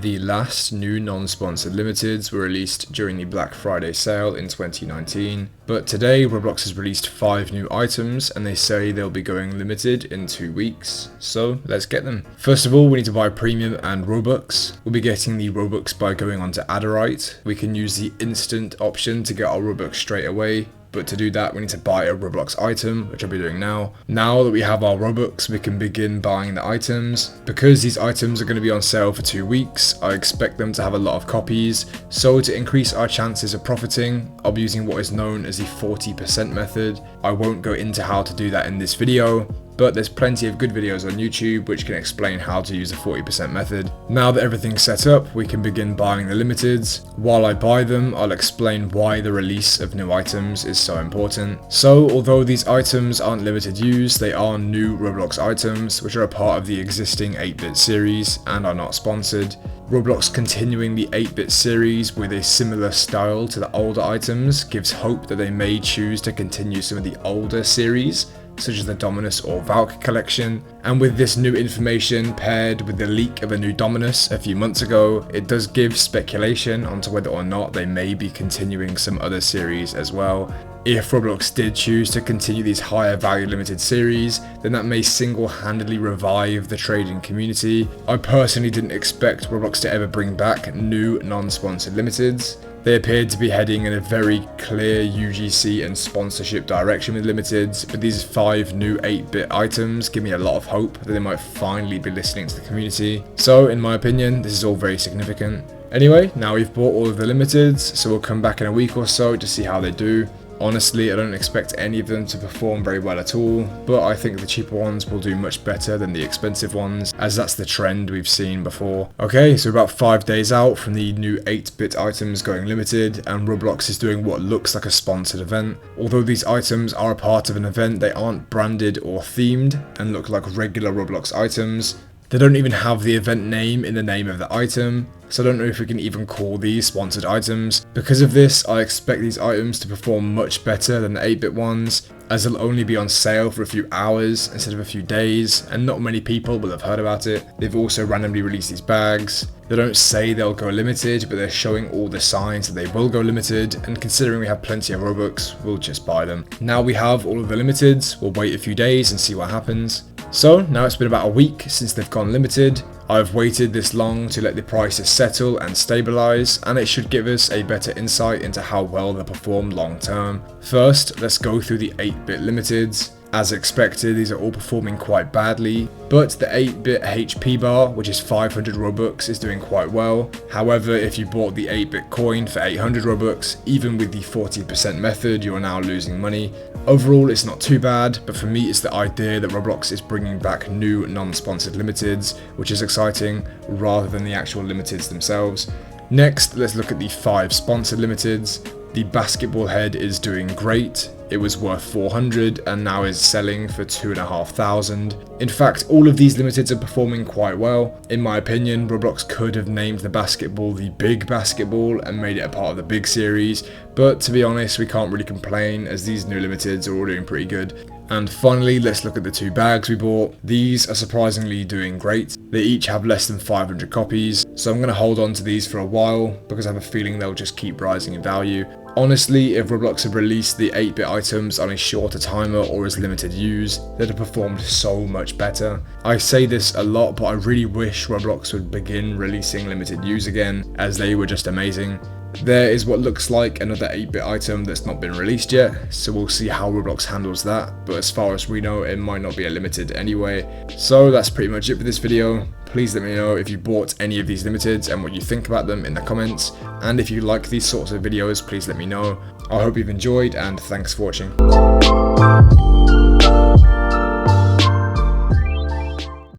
the last new non-sponsored limiteds were released during the Black Friday sale in 2019, but today Roblox has released 5 new items and they say they'll be going limited in 2 weeks, so let's get them. First of all, we need to buy Premium and Robux. We'll be getting the Robux by going onto Adderite. We can use the instant option to get our Robux straight away, but to do that we need to buy a Roblox item, which I'll be doing now. Now that we have our Robux, we can begin buying the items. Because these items are going to be on sale for 2 weeks, I expect them to have a lot of copies, so to increase our chances of profiting, I'll be using what is known as the 40% method. I won't go into how to do that in this video, but there's plenty of good videos on YouTube which can explain how to use the 40% method. Now that everything's set up, we can begin buying the limiteds. While I buy them, I'll explain why the release of new items is so important. So, although these items aren't limited use, they are new Roblox items which are a part of the existing 8-bit series and are not sponsored. Roblox continuing the 8-bit series with a similar style to the older items gives hope that they may choose to continue some of the older series, such as the Dominus or Valk collection. And with this new information paired with the leak of a new Dominus a few months ago, it does give speculation onto whether or not they may be continuing some other series as well. If Roblox did choose to continue these higher value limited series, then that may single-handedly revive the trading community. I personally didn't expect Roblox to ever bring back new non-sponsored limiteds. They appeared to be heading in a very clear UGC and sponsorship direction with limiteds, but these 5 new 8-bit items give me a lot of hope that they might finally be listening to the community. So in my opinion, this is all very significant. Anyway, now we've bought all of the limiteds, so we'll come back in a week or so to see how they do. Honestly, I don't expect any of them to perform very well at all, but I think the cheaper ones will do much better than the expensive ones, as that's the trend we've seen before. Okay, so about 5 days out from the new 8-bit items going limited, and Roblox is doing what looks like a sponsored event. Although these items are a part of an event, they aren't branded or themed and look like regular Roblox items. They don't even have the event name in the name of the item, so I don't know if we can even call these sponsored items. Because of this, I expect these items to perform much better than the 8-bit ones, as they'll only be on sale for a few hours instead of a few days, and not many people will have heard about it. They've also randomly released these bags. They don't say they'll go limited, but they're showing all the signs that they will go limited, and considering we have plenty of Robux, we'll just buy them. Now we have all of the limiteds, we'll wait a few days and see what happens. So now it's been about a week since they've gone limited. I've waited this long to let the prices settle and stabilize, and it should give us a better insight into how well they perform long term. First, let's go through the 8-bit limiteds. As expected, these are all performing quite badly, but the 8-bit HP bar, which is 500 Robux, is doing quite well. However, if you bought the 8-bit coin for 800 Robux, even with the 40% method, you are now losing money. Overall, it's not too bad, but for me it's the idea that Roblox is bringing back new non-sponsored limiteds, which is exciting, rather than the actual limiteds themselves. Next, let's look at the 5 sponsored limiteds. The Basketball Head is doing great. It was worth 400 and now is selling for 2,500. In fact, all of these limiteds are performing quite well. In my opinion, Roblox could have named the basketball the Big Basketball and made it a part of the big series, but to be honest, we can't really complain as these new limiteds are all doing pretty good. And finally, let's look at the 2 bags we bought. These are surprisingly doing great. They each have less than 500 copies, so I'm going to hold on to these for a while because I have a feeling they'll just keep rising in value. Honestly, if Roblox had released the 8-bit items on a shorter timer or as limited use, they'd have performed so much better. I say this a lot, but I really wish Roblox would begin releasing limited use again, as they were just amazing. There is what looks like another 8-bit item that's not been released yet, so we'll see how Roblox handles that, but as far as we know, it might not be a limited anyway. So that's pretty much it for this video. Please let me know if you bought any of these limiteds and what you think about them in the comments, and if you like these sorts of videos, please let me know. I hope you've enjoyed, and thanks for watching.